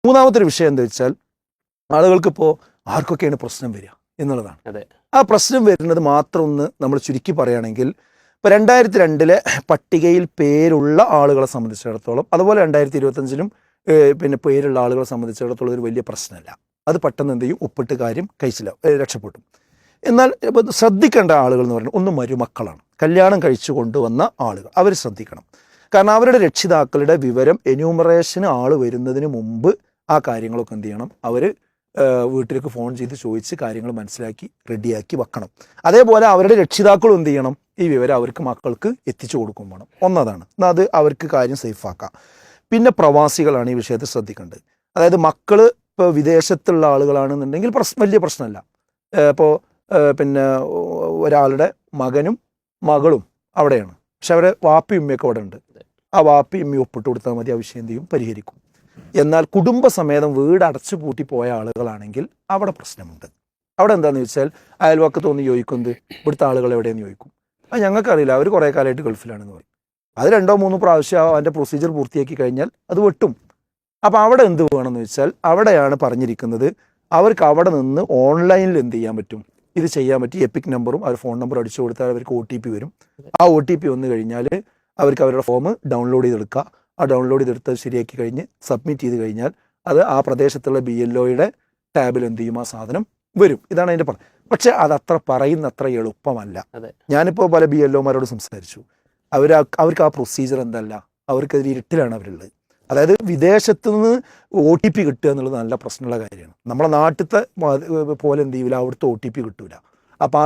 മൂന്നാമത്തെ ഒരു വിഷയം എന്താ വെച്ചാൽ ആളുകൾക്കിപ്പോൾ ആർക്കൊക്കെയാണ് പ്രശ്നം വരിക എന്നുള്ളതാണ്. ആ പ്രശ്നം വരുന്നത് മാത്രം ഒന്ന് നമ്മൾ ചുരുക്കി പറയുകയാണെങ്കിൽ, ഇപ്പോൾ 2002 പട്ടികയിൽ പേരുള്ള ആളുകളെ സംബന്ധിച്ചിടത്തോളം, അതുപോലെ 2025 പിന്നെ പേരുള്ള ആളുകളെ സംബന്ധിച്ചിടത്തോളം ഒരു വലിയ പ്രശ്നമല്ല. അത് പെട്ടെന്ന് എന്ത് ചെയ്യും, ഒപ്പിട്ട് കാര്യം രക്ഷപ്പെട്ടു. എന്നാൽ ശ്രദ്ധിക്കേണ്ട ആളുകൾ എന്ന് പറയുന്നത് ഒന്ന് മരുമക്കളാണ്, കല്യാണം കഴിച്ചു കൊണ്ടുവന്ന ആളുകൾ. അവർ ശ്രദ്ധിക്കണം. കാരണം അവരുടെ രക്ഷിതാക്കളുടെ വിവരം എന്യൂമറേഷന് ആൾ വരുന്നതിന് മുമ്പ് ആ കാര്യങ്ങളൊക്കെ എന്ത് ചെയ്യണം, അവർ വീട്ടിലേക്ക് ഫോൺ ചെയ്ത് ചോദിച്ച് കാര്യങ്ങൾ മനസ്സിലാക്കി റെഡിയാക്കി വെക്കണം. അതേപോലെ അവരുടെ രക്ഷിതാക്കളും എന്ത് ചെയ്യണം, ഈ വിവരം അവർക്ക് മക്കൾക്ക് എത്തിച്ചു കൊടുക്കും വേണം. ഒന്നതാണ്, എന്നാൽ അത് അവർക്ക് കാര്യം സേഫാക്കാം. പിന്നെ പ്രവാസികളാണ് ഈ വിഷയത്തിൽ ശ്രദ്ധിക്കേണ്ടത്. അതായത് മക്കൾ ഇപ്പോൾ വിദേശത്തുള്ള ആളുകളാണെന്നുണ്ടെങ്കിൽ വലിയ പ്രശ്നമല്ല. ഇപ്പോൾ പിന്നെ ഒരാളുടെ മകനും മകളും അവിടെയാണ്, പക്ഷെ അവരെ വാപ്പി ഉമ്മയൊക്കെ അവിടെ ഉണ്ട്. ആ വാപ്പി ഉമ്മയും ഒപ്പിട്ട് കൊടുത്താൽ മതി, ആ വിഷയം എന്ത് ചെയ്യും, പരിഹരിക്കും. എന്നാൽ കുടുംബസമേതം വീട് അടച്ചു പൂട്ടി പോയ ആളുകളാണെങ്കിൽ അവിടെ പ്രശ്നമുണ്ട്. അവിടെ എന്താണെന്ന് വെച്ചാൽ അയൽവക്കത്ത് ഒന്ന് ചോദിക്കുന്നത് ഇവിടുത്തെ ആളുകൾ എവിടെയെന്ന് ചോദിക്കും. അത് ഞങ്ങൾക്കറിയില്ല, അവർ കുറേ കാലമായിട്ട് ഗൾഫിലാണെന്ന് പറയും. അത് 2-3 പ്രാവശ്യം അതിൻ്റെ പ്രൊസീജിയർ പൂർത്തിയാക്കി കഴിഞ്ഞാൽ അത് വെട്ടും. അപ്പോൾ അവിടെ എന്ത് വേണമെന്ന് വെച്ചാൽ അവിടെയാണ് പറഞ്ഞിരിക്കുന്നത്, അവർക്ക് അവിടെ നിന്ന് ഓൺലൈനിൽ എന്ത് ചെയ്യാൻ പറ്റും, ഇത് ചെയ്യാൻ പറ്റി. എപ്പിക് നമ്പറും അവർ ഫോൺ നമ്പറും അടിച്ചു കൊടുത്താൽ അവർക്ക് OTP വരും. ആ OTP വന്നു കഴിഞ്ഞാൽ അവർക്ക് അവരുടെ ഫോം ഡൗൺലോഡ് ചെയ്തെടുക്കുക. ആ ഡൗൺലോഡ് ചെയ്തെടുത്ത് ശരിയാക്കി കഴിഞ്ഞ് സബ്മിറ്റ് ചെയ്ത് കഴിഞ്ഞാൽ അത് ആ പ്രദേശത്തുള്ള BLOയുടെ ടാബിൽ എന്ത് ചെയ്യും, ആ സാധനം വരും. ഇതാണ് അതിൻ്റെ പക്ഷേ അതത്ര പറയുന്നത്ര എളുപ്പമല്ല. ഞാനിപ്പോൾ പല BLOമാരോട് സംസാരിച്ചു. അവർക്ക് ആ പ്രൊസീജിയർ എന്തല്ല, അവർക്കതിൽ ഇരുട്ടിലാണ് അവരുള്ളത്. അതായത് വിദേശത്തു നിന്ന് OTP കിട്ടുക എന്നുള്ളത് നല്ല പ്രശ്നമുള്ള കാര്യമാണ്. നമ്മളെ നാട്ടിലത്തെ പോലെ എന്ത് ചെയ്യില്ല, അവിടുത്തെ OTP കിട്ടൂല. അപ്പോൾ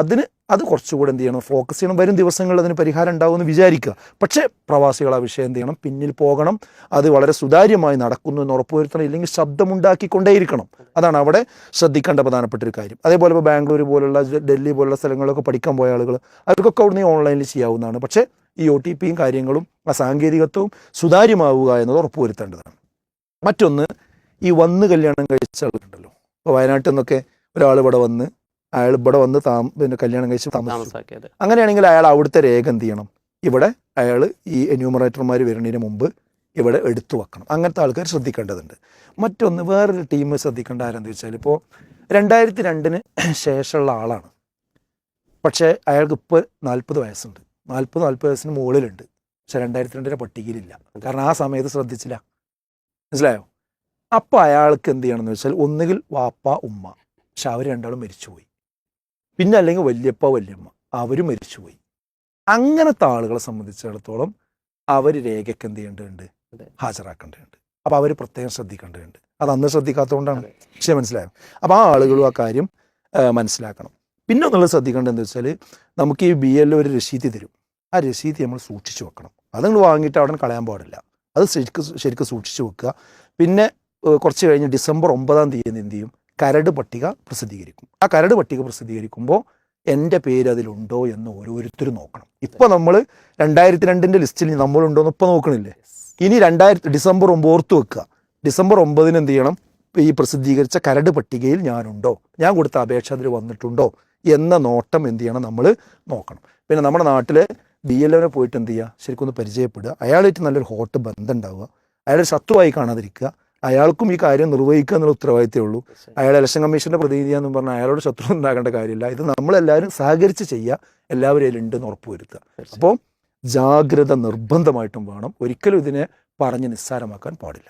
അത് കുറച്ചുകൂടെ എന്ത് ചെയ്യണം, ഫോക്കസ് ചെയ്യണം. വരും ദിവസങ്ങളിൽ അതിന് പരിഹാരം ഉണ്ടാവുമെന്ന് വിചാരിക്കുക. പക്ഷേ പ്രവാസികൾ ആ വിഷയം എന്ത് ചെയ്യണം, പിന്നിൽ പോകണം. അത് വളരെ സുതാര്യമായി നടക്കുന്നു എന്ന് ഉറപ്പുവരുത്തണം. ഇല്ലെങ്കിൽ ശബ്ദമുണ്ടാക്കിക്കൊണ്ടേയിരിക്കണം. അതാണ് അവിടെ ശ്രദ്ധിക്കേണ്ട പ്രധാനപ്പെട്ട ഒരു കാര്യം. അതേപോലെ ഇപ്പോൾ ബാംഗ്ലൂർ പോലുള്ള ഡൽഹി പോലുള്ള സ്ഥലങ്ങളിലൊക്കെ പഠിക്കാൻ പോയ ആളുകൾ അവർക്കൊക്കെ അവിടെ നിന്ന് ഓൺലൈനിൽ ചെയ്യാവുന്നതാണ്. പക്ഷേ ഈ OTPയും കാര്യങ്ങളും ആ സാങ്കേതികത്വവും സുതാര്യമാവുക എന്നത് ഉറപ്പുവരുത്തേണ്ടതാണ്. മറ്റൊന്ന്, ഈ കല്യാണം കഴിച്ച ആളുണ്ടല്ലോ. ഇപ്പോൾ വയനാട്ടിൽ നിന്നൊക്കെ ഒരാൾ ഇവിടെ വന്ന് പിന്നെ കല്യാണം കഴിച്ച് താമസിച്ചു. അങ്ങനെയാണെങ്കിൽ അയാൾ അവിടുത്തെ രേഖ എന്ത് ചെയ്യണം, ഇവിടെ അയാൾ ഈ എന്യൂമറേറ്റർമാർ വരുന്നതിന് മുമ്പ് ഇവിടെ എടുത്തു വെക്കണം. അങ്ങനത്തെ ആൾക്കാർ ശ്രദ്ധിക്കേണ്ടതുണ്ട്. മറ്റൊന്ന്, വേറൊരു ടീം ശ്രദ്ധിക്കേണ്ട ആരെന്ന് വെച്ചാൽ, ഇപ്പോൾ 2002 ശേഷമുള്ള ആളാണ്, പക്ഷേ അയാൾക്ക് ഇപ്പോൾ 40 വയസ്സുണ്ട്. 40 വയസ്സിന് മുകളിലുണ്ട്. പക്ഷെ 2002 പട്ടികയിലില്ല. കാരണം ആ സമയത്ത് ശ്രദ്ധിച്ചില്ല. മനസ്സിലായോ? അപ്പോൾ അയാൾക്ക് എന്ത് ചെയ്യണമെന്ന് വെച്ചാൽ, ഒന്നുകിൽ വാപ്പ ഉമ്മ, പക്ഷെ അവർ രണ്ടാളും മരിച്ചുപോയി. പിന്നെ അല്ലെങ്കിൽ വല്യപ്പ വല്യമ്മ, അവരും മരിച്ചുപോയി. അങ്ങനത്തെ ആളുകളെ സംബന്ധിച്ചിടത്തോളം അവർ രേഖയ്ക്ക് എന്ത് ചെയ്യേണ്ടതുണ്ട്, ഹാജരാക്കേണ്ടതുണ്ട്. അപ്പോൾ അവർ പ്രത്യേകം ശ്രദ്ധിക്കേണ്ടതുണ്ട്. അത് അന്ന് ശ്രദ്ധിക്കാത്തതുകൊണ്ടാണ്. പക്ഷേ മനസ്സിലായോ? അപ്പോൾ ആ ആളുകളും ആ കാര്യം മനസ്സിലാക്കണം. പിന്നെ ഒന്നുള്ളത് ശ്രദ്ധിക്കേണ്ടത് എന്താ വെച്ചാൽ, നമുക്ക് ഈ BLO ഒരു രസീത് തരും. ആ രസീത് നമ്മൾ സൂക്ഷിച്ചു വെക്കണം. അത് നിങ്ങൾ വാങ്ങിയിട്ട് അവിടെ കളയാൻ പാടില്ല. അത് ശരിക്കും സൂക്ഷിച്ചു വെക്കുക. പിന്നെ കുറച്ച് കഴിഞ്ഞ് December 9 എന്ത് ചെയ്യും, കരട് പട്ടിക പ്രസിദ്ധീകരിക്കും. ആ കരട് പട്ടിക പ്രസിദ്ധീകരിക്കുമ്പോൾ എൻ്റെ പേര് അതിലുണ്ടോ എന്ന് ഓരോരുത്തരും നോക്കണം. ഇപ്പോൾ നമ്മൾ 2002 ലിസ്റ്റിൽ നമ്മളുണ്ടോ എന്ന് ഇപ്പോൾ നോക്കണില്ലേ. ഇനി December 9 ഓർത്ത് വെക്കുക. December 9 എന്ത് ചെയ്യണം, ഈ പ്രസിദ്ധീകരിച്ച കരട് പട്ടികയിൽ ഞാനുണ്ടോ, ഞാൻ കൊടുത്ത അപേക്ഷ അതിൽ വന്നിട്ടുണ്ടോ എന്ന നോട്ടം എന്ത് ചെയ്യണം, നമ്മൾ നോക്കണം. പിന്നെ നമ്മുടെ നാട്ടിലെ BLOനെ പോയിട്ട് എന്ത് ചെയ്യുക, ശരിക്കും ഒന്ന് പരിചയപ്പെടുക. അയാളായിട്ട് നല്ലൊരു ഹോട്ട് ബന്ധം ഉണ്ടാവുക. അയാളൊരു ശത്രുവായി കാണാതിരിക്കുക. അയാൾക്കും ഈ കാര്യം നിർവഹിക്കുക എന്നുള്ള ഉത്തരവാദിത്തമേ ഉള്ളൂ. അയാൾ ഇലക്ഷൻ കമ്മീഷൻ്റെ പ്രതിനിധിയാണെന്ന് പറഞ്ഞാൽ അയാളോട് ശത്രു ഉണ്ടാകേണ്ട കാര്യമില്ല. ഇത് നമ്മളെല്ലാവരും സഹകരിച്ച് ചെയ്യുക, എല്ലാവരും അതിലുണ്ടെന്ന് ഉറപ്പുവരുത്തുക. അപ്പോൾ ജാഗ്രത നിർബന്ധമായിട്ടും വേണം. ഒരിക്കലും ഇതിനെ പറഞ്ഞ് നിസ്സാരമാക്കാൻ പാടില്ല.